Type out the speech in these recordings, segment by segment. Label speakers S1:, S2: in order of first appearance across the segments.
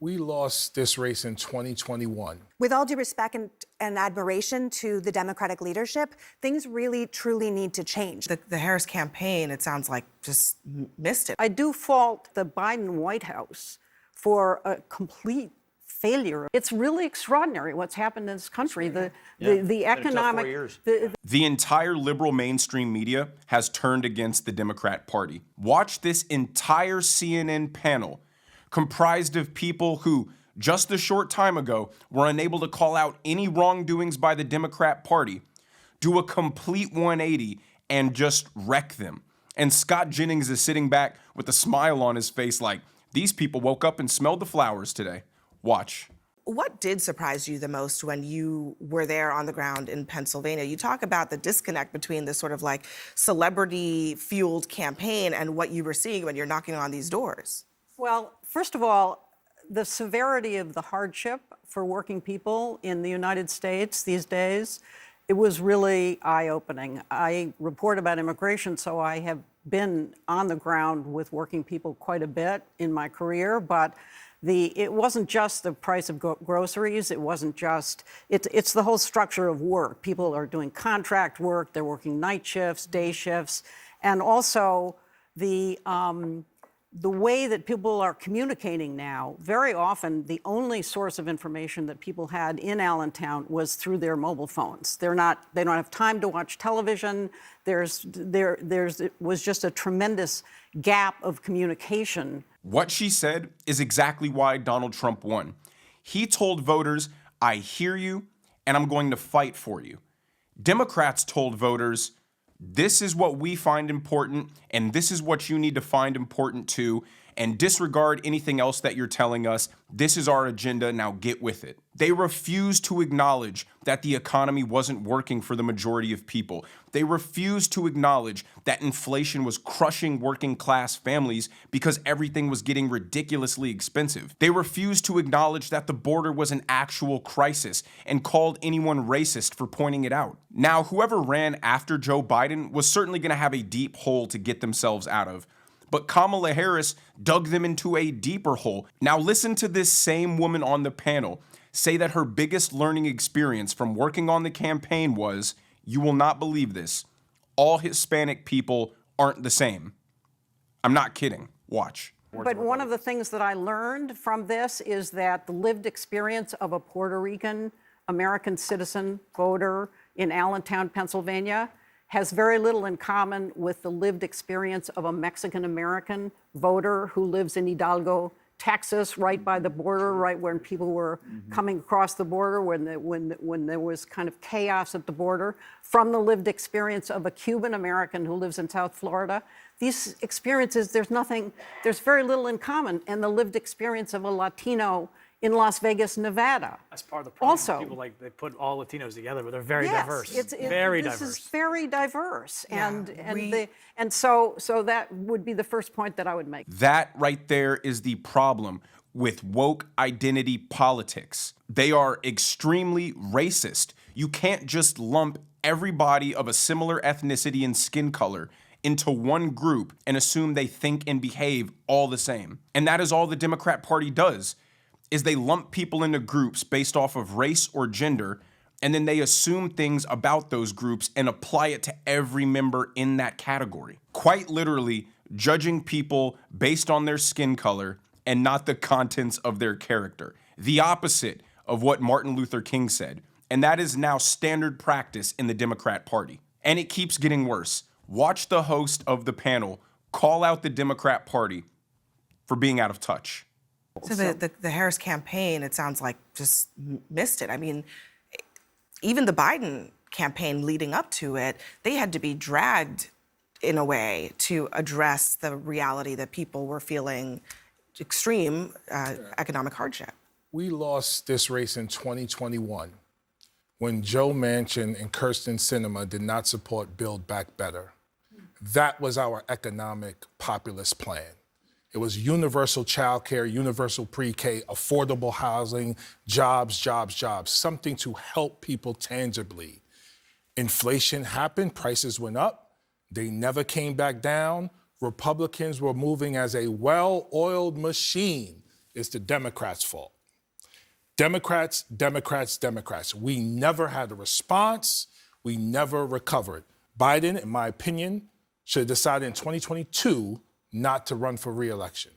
S1: We lost this race in 2021.
S2: With all due respect and admiration to the Democratic leadership, things really, truly need to change.
S3: The Harris campaign, it sounds like, just missed it.
S4: I do fault the Biden White House for a complete failure. It's really extraordinary what's happened in this country. The economic...
S5: The entire liberal mainstream media has turned against the Democrat Party. Watch this entire CNN panel comprised of people who, just a short time ago, were unable to call out any wrongdoings by the Democrat Party, do a complete 180 and just wreck them. And Scott Jennings is sitting back with a smile on his face like, these people woke up and smelled the flowers today. Watch.
S3: What did surprise you the most when you were there on the ground in Pennsylvania? You talk about the disconnect between this sort of like celebrity-fueled campaign and what you were seeing when you're knocking on these doors.
S4: Well, first of all, the severity of the hardship for working people in the United States these days, it was really eye-opening. I report about immigration, so I have been on the ground with working people quite a bit in my career, but it wasn't just the price of groceries, it wasn't just, it's the whole structure of work. People are doing contract work, they're working night shifts, day shifts, and also the way that people are communicating now, very often the only source of information that people had in Allentown was through their mobile phones. They don't have time to watch television. It was just a tremendous gap of communication.
S5: What she said is exactly why Donald Trump won. He told voters, I hear you, and I'm going to fight for you. Democrats told voters, this is what we find important, and this is what you need to find important too, and disregard anything else that you're telling us. This is our agenda, now get with it. They refused to acknowledge that the economy wasn't working for the majority of people. They refused to acknowledge that inflation was crushing working class families because everything was getting ridiculously expensive. They refused to acknowledge that the border was an actual crisis and called anyone racist for pointing it out. Now, whoever ran after Joe Biden was certainly going to have a deep hole to get themselves out of. But Kamala Harris dug them into a deeper hole. Now listen to this same woman on the panel say that her biggest learning experience from working on the campaign was, you will not believe this, all Hispanic people aren't the same. I'm not kidding. Watch.
S4: But one of the things that I learned from this is that the lived experience of a Puerto Rican American citizen voter in Allentown, Pennsylvania, has very little in common with the lived experience of a Mexican-American voter who lives in Hidalgo, Texas, right by the border, right when people were coming across the border, when there was kind of chaos at the border, from the lived experience of a Cuban-American who lives in South Florida. These experiences, there's very little in common, and the lived experience of a Latino in Las Vegas, Nevada.
S6: That's part of the problem.
S4: Also,
S6: people they put all Latinos together, but they're very diverse. Very diverse.
S4: This is very diverse,
S3: Yeah,
S4: and so that would be the first point that I would make.
S5: That right there is the problem with woke identity politics. They are extremely racist. You can't just lump everybody of a similar ethnicity and skin color into one group and assume they think and behave all the same. And that is all the Democrat Party does, is they lump people into groups based off of race or gender, and then they assume things about those groups and apply it to every member in that category. Quite literally, judging people based on their skin color and not the contents of their character. The opposite of what Martin Luther King said. And that is now standard practice in the Democrat Party. And it keeps getting worse. Watch the host of the panel call out the Democrat Party for being out of touch.
S3: So the Harris campaign, it sounds like, just missed it. I mean, even the Biden campaign leading up to it, they had to be dragged in a way to address the reality that people were feeling extreme economic hardship.
S1: We lost this race in 2021 when Joe Manchin and Kyrsten Sinema did not support Build Back Better. That was our economic populist plan. It was universal childcare, universal pre-K, affordable housing, jobs, jobs, jobs, something to help people tangibly. Inflation happened, prices went up, they never came back down. Republicans were moving as a well-oiled machine is the Democrats' fault. Democrats, Democrats, Democrats. We never had a response. We never recovered. Biden, in my opinion, should have decided in 2022 not to run for re-election.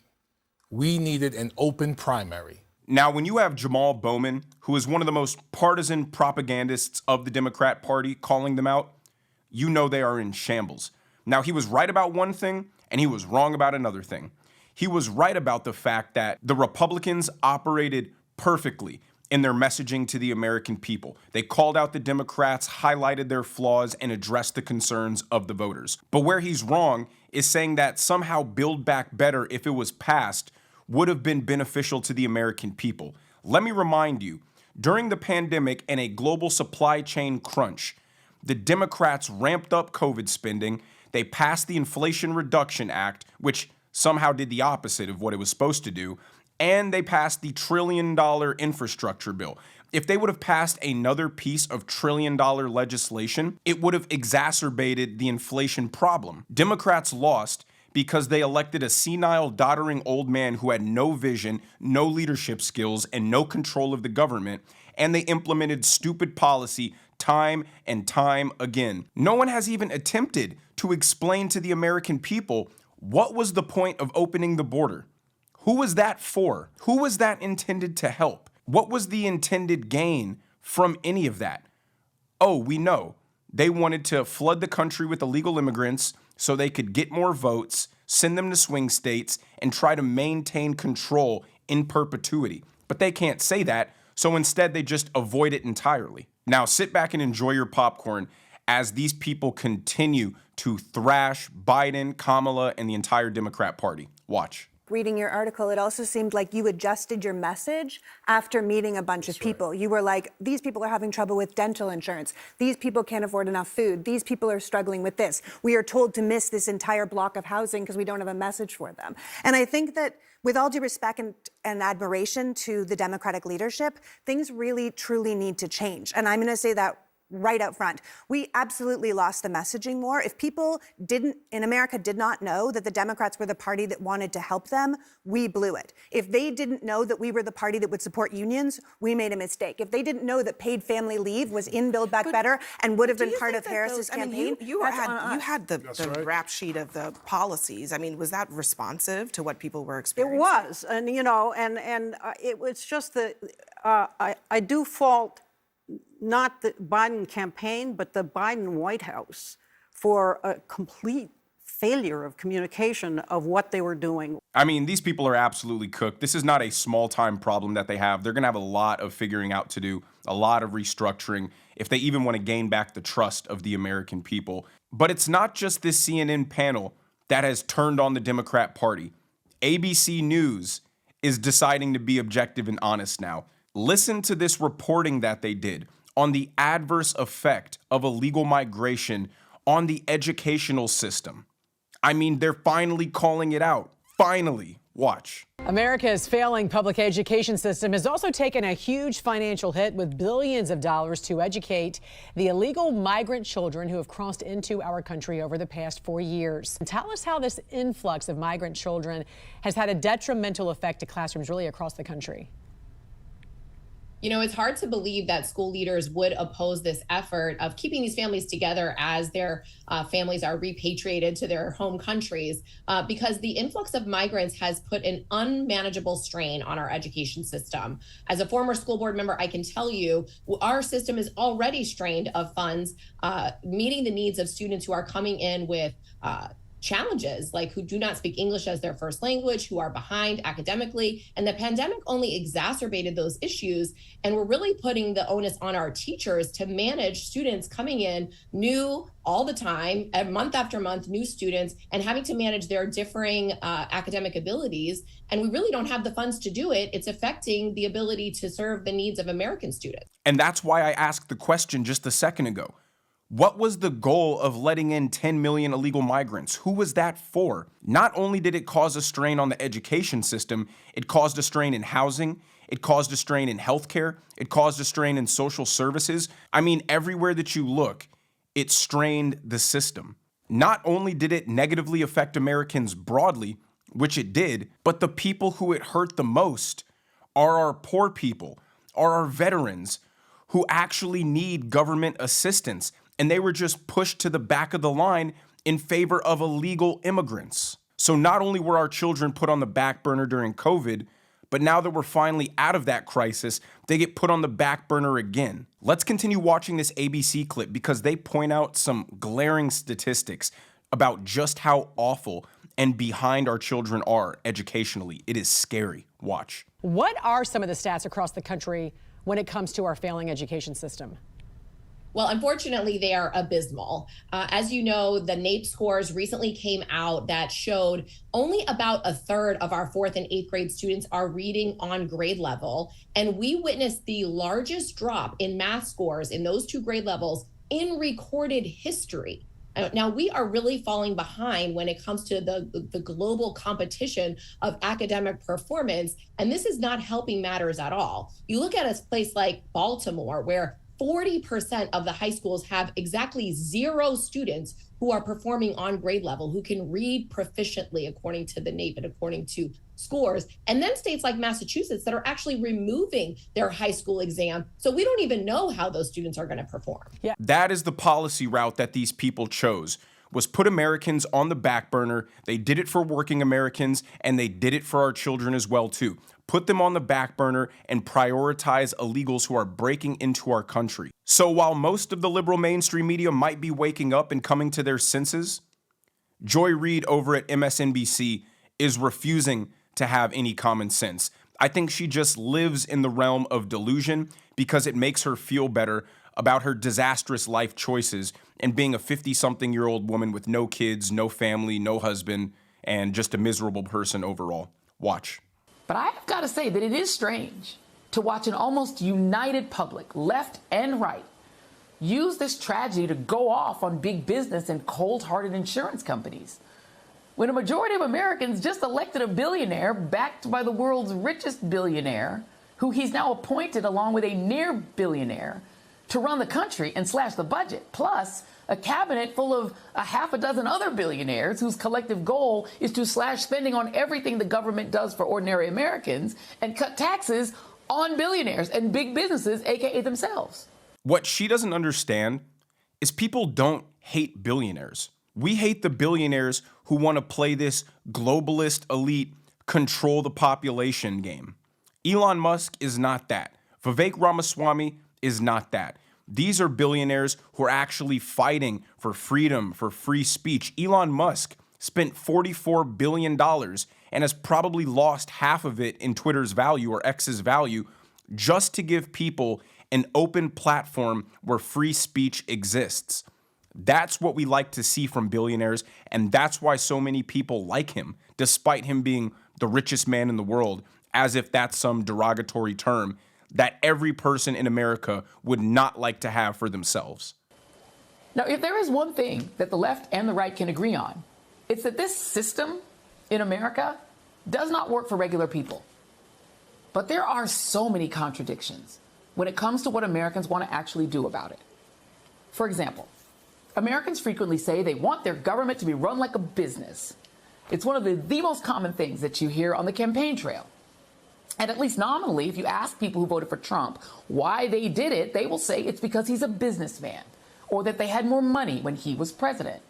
S1: We needed an open primary.
S5: Now, when you have Jamal Bowman, who is one of the most partisan propagandists of the Democrat Party, calling them out, you know they are in shambles. Now, he was right about one thing, and he was wrong about another thing. He was right about the fact that the Republicans operated perfectly in their messaging to the American people. They called out the Democrats, highlighted their flaws, and addressed the concerns of the voters. But where he's wrong is saying that somehow Build Back Better, if it was passed, would have been beneficial to the American people. Let me remind you, during the pandemic and a global supply chain crunch, the Democrats ramped up COVID spending. They passed the Inflation Reduction Act, which somehow did the opposite of what it was supposed to do, and they passed the $1 trillion infrastructure bill. If they would have passed another piece of $1 trillion legislation, it would have exacerbated the inflation problem. Democrats lost because they elected a senile, doddering old man who had no vision, no leadership skills, and no control of the government, and they implemented stupid policy time and time again. No one has even attempted to explain to the American people what was the point of opening the border. Who was that for? Who was that intended to help? What was the intended gain from any of that? Oh, we know. They wanted to flood the country with illegal immigrants so they could get more votes, send them to swing states, and try to maintain control in perpetuity. But they can't say that, so instead they just avoid it entirely. Now sit back and enjoy your popcorn as these people continue to thrash Biden, Kamala, and the entire Democrat Party. Watch.
S2: Reading your article, it also seemed like you adjusted your message after meeting a bunch of people. You were like, these people are having trouble with dental insurance. These people can't afford enough food. These people are struggling with this. We are told to miss this entire block of housing because we don't have a message for them. And I think that with all due respect and admiration to the Democratic leadership, things really, truly need to change. And I'm going to say that right up front. We absolutely lost the messaging war. If people in America did not know that the Democrats were the party that wanted to help them, we blew it. If they didn't know that we were the party that would support unions, we made a mistake. If they didn't know that paid family leave was in Build Back Better and would have been part of Harris's campaign,
S3: you had the rap sheet of the policies. I mean, was that responsive to what people were experiencing?
S4: It was, and it was just that I do fault not the Biden campaign, but the Biden White House for a complete failure of communication of what they were doing.
S5: I mean, these people are absolutely cooked. This is not a small-time problem that they have. They're going to have a lot of figuring out to do, a lot of restructuring, if they even want to gain back the trust of the American people. But it's not just this CNN panel that has turned on the Democrat Party. ABC News is deciding to be objective and honest now. Listen to this reporting that they did on the adverse effect of illegal migration on the educational system. I mean, they're finally calling it out. Finally. Watch.
S7: America's failing public education system has also taken a huge financial hit with billions of dollars to educate the illegal migrant children who have crossed into our country over the past 4 years. Tell us how this influx of migrant children has had a detrimental effect to classrooms really across the country.
S8: You know, it's hard to believe that school leaders would oppose this effort of keeping these families together as their families are repatriated to their home countries, because the influx of migrants has put an unmanageable strain on our education system. As a former school board member, I can tell you our system is already strained of funds meeting the needs of students who are coming in with challenges, like who do not speak English as their first language, who are behind academically. And the pandemic only exacerbated those issues. And we're really putting the onus on our teachers to manage students coming in new all the time, month after month, new students, and having to manage their differing academic abilities. And we really don't have the funds to do it. It's affecting the ability to serve the needs of American students.
S5: And that's why I asked the question just a second ago. What was the goal of letting in 10 million illegal migrants? Who was that for? Not only did it cause a strain on the education system, it caused a strain in housing, it caused a strain in healthcare, it caused a strain in social services. I mean, everywhere that you look, it strained the system. Not only did it negatively affect Americans broadly, which it did, but the people who it hurt the most are our poor people, are our veterans who actually need government assistance. And they were just pushed to the back of the line in favor of illegal immigrants. So not only were our children put on the back burner during COVID, but now that we're finally out of that crisis, they get put on the back burner again. Let's continue watching this ABC clip because they point out some glaring statistics about just how awful and behind our children are educationally. It is scary. Watch.
S7: What are some of the stats across the country when it comes to our failing education system?
S8: Well, unfortunately, they are abysmal. As you know, the NAEP scores recently came out that showed only about a third of our 4th and 8th grade students are reading on grade level. And we witnessed the largest drop in math scores in those 2 grade levels in recorded history. Now, we are really falling behind when it comes to the global competition of academic performance, and this is not helping matters at all. You look at a place like Baltimore, where 40% of the high schools have exactly 0 students who are performing on grade level, who can read proficiently according to the NAEP and according to scores. And then states like Massachusetts that are actually removing their high school exam. So we don't even know how those students are going to perform.
S7: Yeah.
S5: That is the policy route that these people chose, was put Americans on the back burner. They did it for working Americans, and they did it for our children as well, too. Put them on the back burner and prioritize illegals who are breaking into our country. So while most of the liberal mainstream media might be waking up and coming to their senses, Joy Reid over at MSNBC is refusing to have any common sense. I think she just lives in the realm of delusion because it makes her feel better about her disastrous life choices and being a 50-something-year-old woman with no kids, no family, no husband, and just a miserable person overall. Watch.
S9: But I have got to say that it is strange to watch an almost united public, left and right, use this tragedy to go off on big business and cold-hearted insurance companies. When a majority of Americans just elected a billionaire backed by the world's richest billionaire, who he's now appointed along with a near billionaire to run the country and slash the budget, plus a cabinet full of a half a dozen other billionaires whose collective goal is to slash spending on everything the government does for ordinary Americans and cut taxes on billionaires and big businesses, aka themselves.
S5: What she doesn't understand is people don't hate billionaires. We hate the billionaires who want to play this globalist elite control the population game. Elon Musk is not that. Vivek Ramaswamy is not that. These are billionaires who are actually fighting for freedom, for free speech. Elon Musk spent $44 billion and has probably lost half of it in Twitter's value or X's value just to give people an open platform where free speech exists. That's what we like to see from billionaires, and that's why so many people like him, despite him being the richest man in the world, as if that's some derogatory term that every person in America would not like to have for themselves.
S9: Now, if there is one thing that the left and the right can agree on, it's that this system in America does not work for regular people. But there are so many contradictions when it comes to what Americans want to actually do about it. For example, Americans frequently say they want their government to be run like a business. It's one of the most common things that you hear on the campaign trail. And at least nominally, if you ask people who voted for Trump why they did it, they will say it's because he's a businessman or that they had more money when he was president.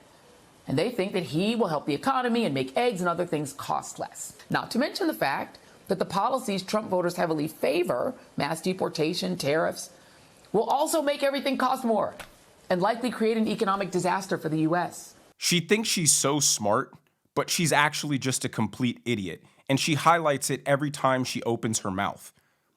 S9: And they think that he will help the economy and make eggs and other things cost less. Not to mention the fact that the policies Trump voters heavily favor, mass deportation, tariffs, will also make everything cost more and likely create an economic disaster for the U.S.
S5: She thinks she's so smart, but she's actually just a complete idiot. And she highlights it every time she opens her mouth.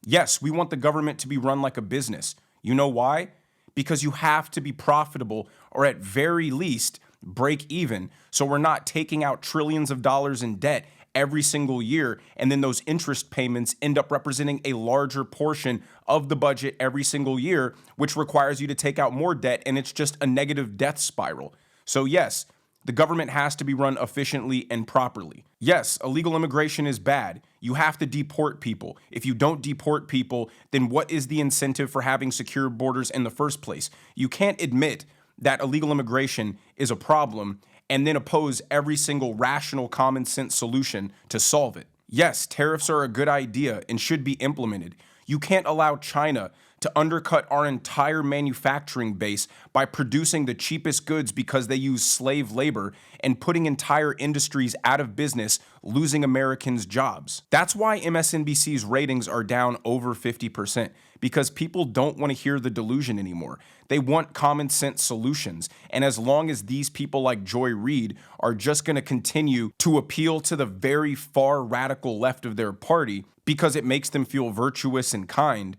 S5: Yes, we want the government to be run like a business. You know why? Because you have to be profitable or at very least break even. So we're not taking out trillions of dollars in debt every single year. And then those interest payments end up representing a larger portion of the budget every single year, which requires you to take out more debt. And it's just a negative death spiral. So yes, the government has to be run efficiently and properly. Yes, illegal immigration is bad. You have to deport people. If you don't deport people, then what is the incentive for having secure borders in the first place? You can't admit that illegal immigration is a problem and then oppose every single rational common sense solution to solve it. Yes, tariffs are a good idea and should be implemented. You can't allow China to undercut our entire manufacturing base by producing the cheapest goods because they use slave labor and putting entire industries out of business, losing Americans' jobs. That's why MSNBC's ratings are down over 50%, because people don't want to hear the delusion anymore. They want common sense solutions. And as long as these people like Joy Reid are just going to continue to appeal to the very far radical left of their party because it makes them feel virtuous and kind,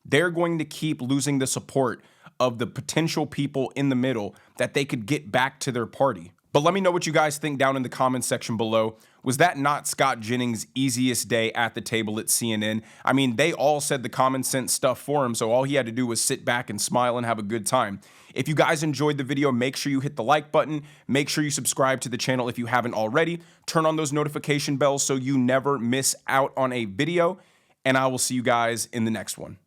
S5: they're going to keep losing the support of the potential people in the middle that they could get back to their party. But let me know what you guys think down in the comments section below. Was that not Scott Jennings' easiest day at the table at CNN? I mean, they all said the common sense stuff for him, so all he had to do was sit back and smile and have a good time. If you guys enjoyed the video, make sure you hit the like button. Make sure you subscribe to the channel if you haven't already. Turn on those notification bells so you never miss out on a video. And I will see you guys in the next one.